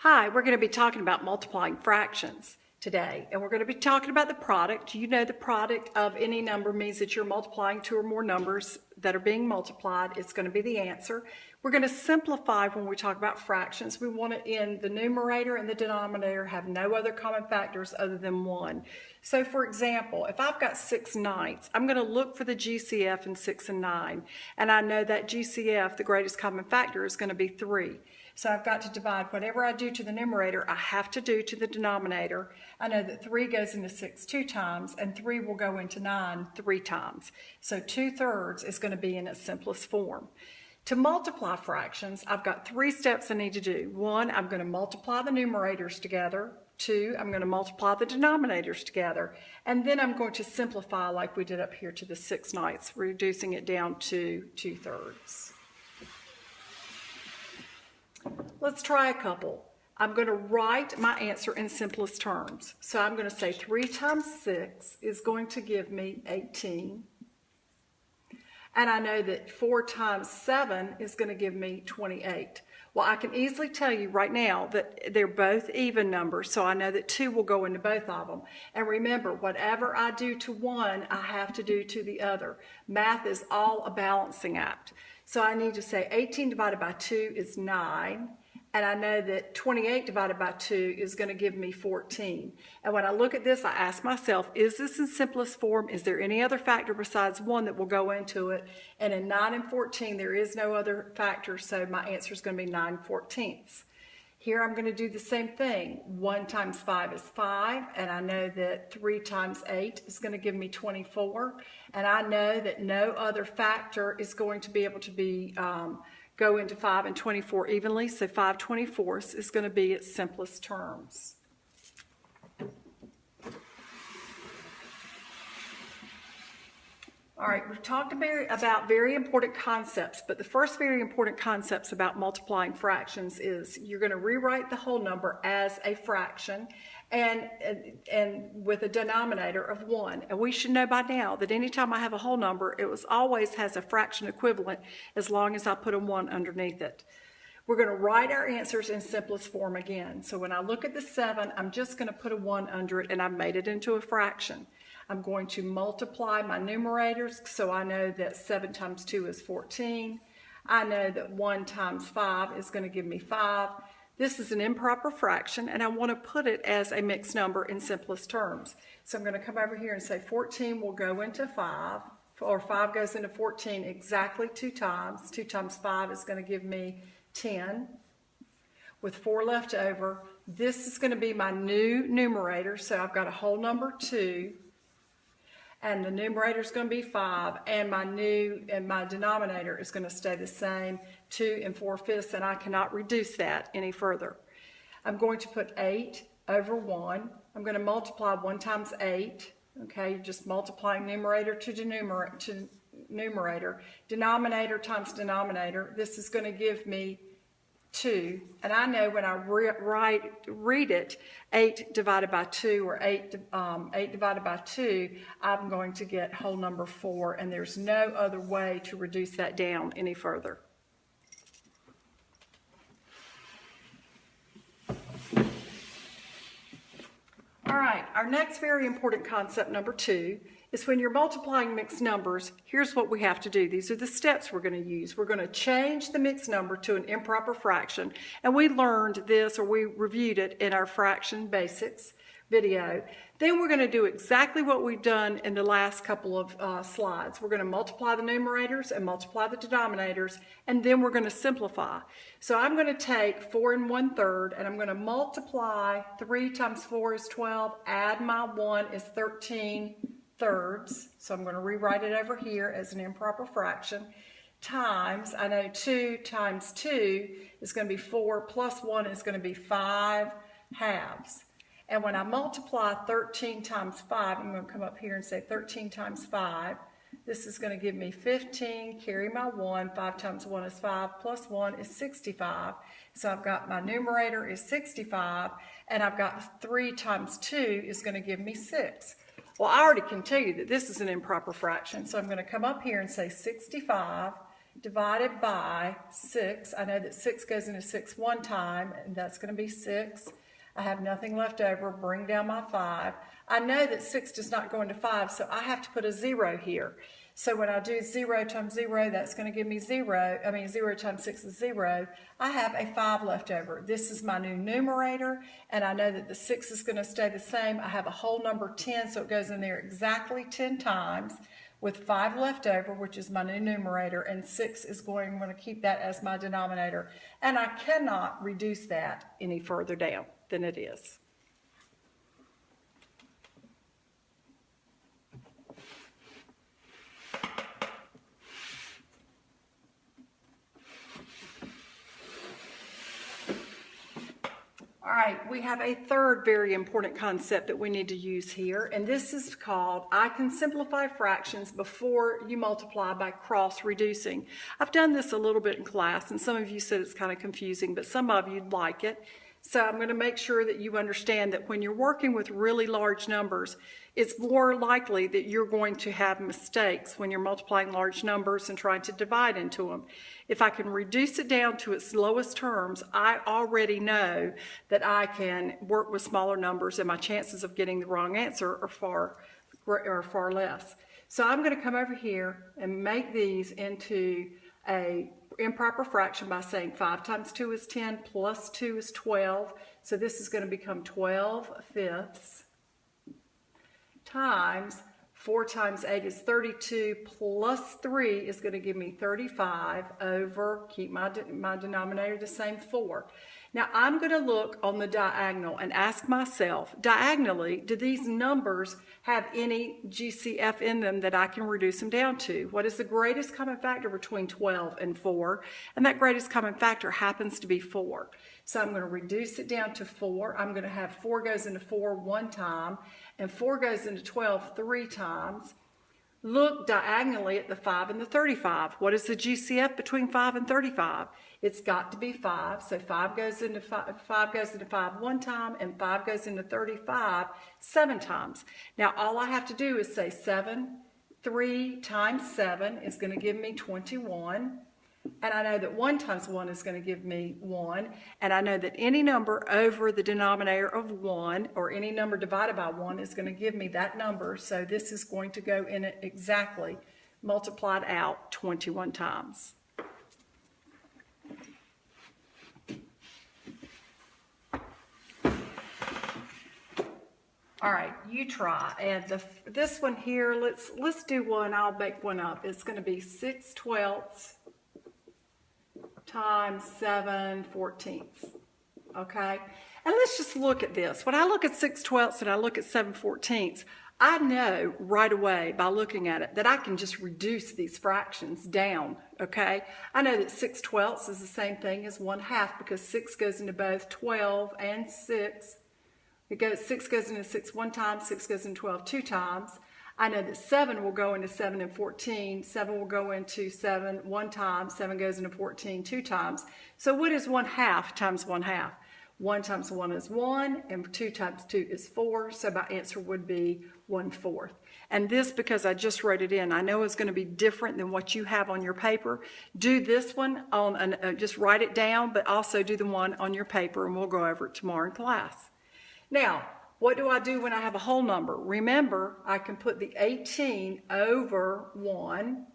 Hi, we're going to be talking about multiplying fractions today, and we're going to be talking about the product. You know, the product of any number means that you're multiplying two or more numbers that are being multiplied. It's going to be the answer. We're going to simplify when we talk about fractions. We want it in the numerator and the denominator have no other common factors other than 1. So for example, if I've got 6/9, I'm going to look for the GCF in 6 and 9, and I know that GCF, the greatest common factor, is going to be 3. So I've got to divide whatever I do to the numerator, I have to do to the denominator. I know that 3 goes into 6 2 times, and 3 will go into 9 3 times. So 2/3 is going to be in its simplest form. To multiply fractions, I've got 3 steps I need to do. 1, I'm going to multiply the numerators together. 2, I'm going to multiply the denominators together. And then I'm going to simplify like we did up here to the 6/9, reducing it down to 2/3. Let's try a couple. I'm going to write my answer in simplest terms. So I'm going to say 3 times 6 is going to give me 18. And I know that 4 times 7 is going to give me 28. Well, I can easily tell you right now that they're both even numbers, so I know that 2 will go into both of them. And remember, whatever I do to one, I have to do to the other. Math is all a balancing act. So I need to say 18 divided by 2 is 9. And I know that 28 divided by 2 is going to give me 14. And when I look at this, I ask myself, is this in simplest form? Is there any other factor besides 1 that will go into it? And in 9 and 14, there is no other factor, so my answer is going to be 9/14. Here I'm going to do the same thing. 1 times 5 is 5, and I know that 3 times 8 is going to give me 24. And I know that no other factor is going to be able to be go into 5 and 24 evenly, so 5/24 is going to be its simplest terms. All right, we've talked about very important concepts, but the first very important concepts about multiplying fractions is you're going to rewrite the whole number as a fraction and with a denominator of 1. And we should know by now that anytime I have a whole number, it always has a fraction equivalent as long as I put a 1 underneath it. We're going to write our answers in simplest form again. So when I look at the 7, I'm just going to put a 1 under it, and I've made it into a fraction. I'm going to multiply my numerators, so I know that 7 times 2 is 14. I know that 1 times 5 is going to give me 5. This is an improper fraction, and I want to put it as a mixed number in simplest terms. So I'm going to come over here and say 14 will go into 5, or 5 goes into 14 exactly 2 times. 2 times 5 is going to give me 10. With 4 left over, this is going to be my new numerator, so I've got a whole number 2. And the numerator is going to be 5, and my denominator is going to stay the same, 2 4/5, and I cannot reduce that any further. I'm going to put 8 over 1. I'm going to multiply 1 times 8. Okay, just multiplying numerator to numerator. Denominator times denominator. This is going to give me 2, and I know when I read it, 8 divided by 2 or 8 divided by 2, I'm going to get whole number 4, and there's no other way to reduce that down any further. All right, our next very important concept, number 2, is when you're multiplying mixed numbers, here's what we have to do. These are the steps we're going to use. We're going to change the mixed number to an improper fraction, and we learned this, or we reviewed it in our fraction basics video. Then we're going to do exactly what we've done in the last couple of slides. We're going to multiply the numerators and multiply the denominators, and then we're going to simplify. So I'm going to take 4 1/3, and I'm going to multiply 3 times 4 is 12, add my 1 is 13/3. So I'm going to rewrite it over here as an improper fraction. Times, I know 2 times 2 is going to be 4, plus 1 is going to be 5 halves. And when I multiply 13 times 5, I'm going to come up here and say 13 times 5. This is going to give me 15, carry my 1, 5 times 1 is 5, plus 1 is 65. So I've got my numerator is 65, and I've got 3 times 2 is going to give me 6. Well, I already can tell you that this is an improper fraction, so I'm going to come up here and say 65 divided by 6. I know that 6 goes into 6 one time, and that's going to be 6. I have nothing left over. Bring down my 5. I know that 6 does not go into 5, so I have to put a 0 here. So when I do 0 times 0, that's going to give me 0. 0 times 6 is 0. I have a 5 left over. This is my new numerator, and I know that the 6 is going to stay the same. I have a whole number 10, so it goes in there exactly 10 times with 5 left over, which is my new numerator, and 6 is I'm going to keep that as my denominator. And I cannot reduce that any further down than it is. All right, we have a third very important concept that we need to use here, and this is called I can simplify fractions before you multiply by cross-reducing. I've done this a little bit in class, and some of you said it's kind of confusing, but some of you like it. So I'm going to make sure that you understand that when you're working with really large numbers, it's more likely that you're going to have mistakes when you're multiplying large numbers and trying to divide into them. If I can reduce it down to its lowest terms, I already know that I can work with smaller numbers and my chances of getting the wrong answer are far less. So I'm going to come over here and make these into a improper fraction by saying 5 times 2 is 10 plus 2 is 12. So this is going to become 12 fifths times 4 times 8 is 32 plus 3 is going to give me 35 over, keep my denominator the same, 4. Now I'm going to look on the diagonal and ask myself, diagonally, do these numbers have any GCF in them that I can reduce them down to? What is the greatest common factor between 12 and 4? And that greatest common factor happens to be 4. So I'm going to reduce it down to 4. I'm going to have 4 goes into 4 one time, and 4 goes into 12 3 times. Look diagonally at the 5 and the 35. What is the GCF between 5 and 35? It's got to be 5. So 5 goes into 5 one time, and 5 goes into 35 7 times. Now all I have to do is say 3 times 7 is going to give me 21. And I know that 1 times 1 is going to give me 1. And I know that any number over the denominator of 1, or any number divided by 1, is going to give me that number. So this is going to go in it exactly, multiplied out 21 times. All right, you try. And this one here, let's do one. I'll make one up. It's going to be 6/12 times 7/14. Okay? And let's just look at this. When I look at 6/12 and I look at 7/14, I know right away by looking at it that I can just reduce these fractions down, okay? I know that 6/12 is the same thing as 1/2 because 6 goes into both 12 and 6. 6 goes into 6 one time, 6 goes into 12 two times. I know that 7 will go into 7 and 14. 7 will go into 7 one time. 7 goes into 14 two times. So what is 1/2 times 1/2? 1 times 1 is 1, and 2 times 2 is 4. So my answer would be 1/4. And this, because I just wrote it in, I know it's going to be different than what you have on your paper. Do this one on, just write it down, but also do the one on your paper, and we'll go over it tomorrow in class. Now, what do I do when I have a whole number? Remember, I can put the 18 over 1,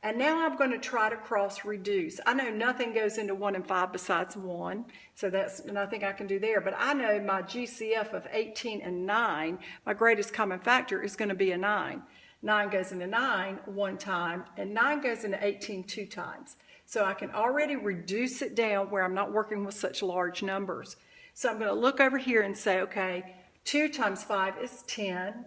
and now I'm going to try to cross-reduce. I know nothing goes into 1 and 5 besides 1, so that's nothing I can do there, but I know my GCF of 18 and 9, my greatest common factor is going to be a 9. 9 goes into 9 one time, and 9 goes into 18 two times. So I can already reduce it down where I'm not working with such large numbers. So I'm going to look over here and say, okay, 2 times 5 is 10,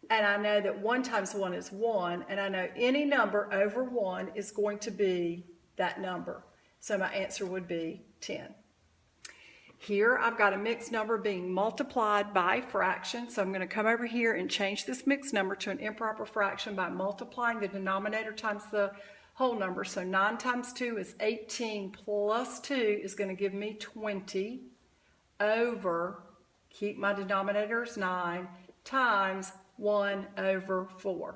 and I know that 1 times 1 is 1, and I know any number over 1 is going to be that number. So my answer would be 10. Here I've got a mixed number being multiplied by a fraction, so I'm going to come over here and change this mixed number to an improper fraction by multiplying the denominator times the whole number. So 9 times 2 is 18 plus 2 is going to give me 20 over, keep my denominator as 9, times 1 over 4.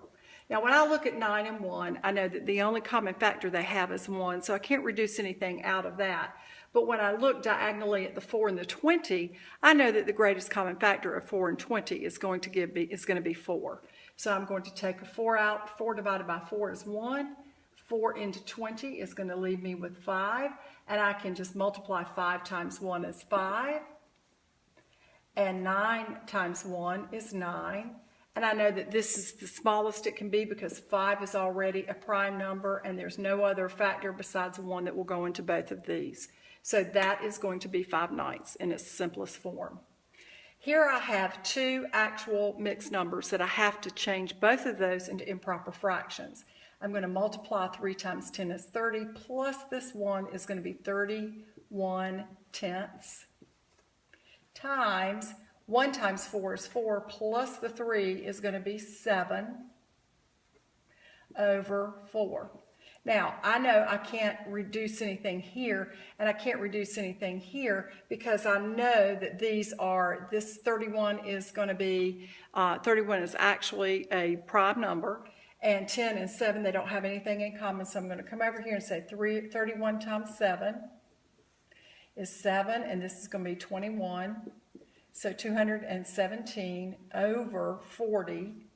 Now, when I look at 9 and 1, I know that the only common factor they have is 1, so I can't reduce anything out of that. But when I look diagonally at the 4 and the 20, I know that the greatest common factor of 4 and 20 is going to be 4. So I'm going to take a 4 out. 4 divided by 4 is 1. 4 into 20 is going to leave me with 5. And I can just multiply 5 times 1 is 5. And 9 times 1 is 9. And I know that this is the smallest it can be because 5 is already a prime number and there's no other factor besides 1 that will go into both of these. So that is going to be 5/9 in its simplest form. Here I have two actual mixed numbers that I have to change both of those into improper fractions. I'm going to multiply 3 times 10 is 30 plus this 1 is going to be 31/10 times 1 times 4 is 4 plus the 3 is going to be 7/4. Now, I know I can't reduce anything here, and I can't reduce anything here because I know that this 31 is going to be, 31 is actually a prime number, and 10 and 7, they don't have anything in common, so I'm going to come over here and say 31 times 7 is 7, and this is going to be 21. So 217 over 40,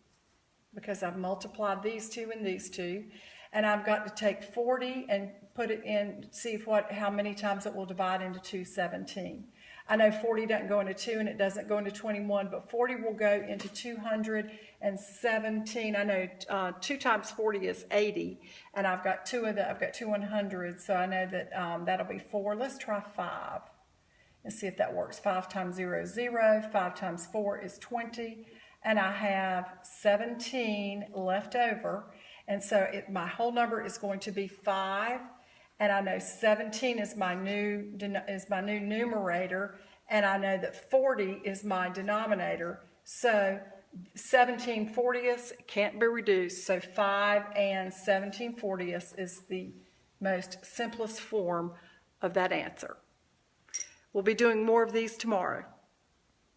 because I've multiplied these two and these two. And I've got to take 40 and put it in, see how many times it will divide into 217. I know 40 doesn't go into 2 and it doesn't go into 21, but 40 will go into 217. I know 2 times 40 is 80, and I've got two 100s, so I know that that'll be 4. Let's try 5 and see if that works. 5 times 0 is 0. 5 times 4 is 20, and I have 17 left over. And so my whole number is going to be 5, and I know 17 is my new numerator, and I know that 40 is my denominator. So 17/40 can't be reduced. So 5 and 17/40 is the most simplest form of that answer. We'll be doing more of these tomorrow.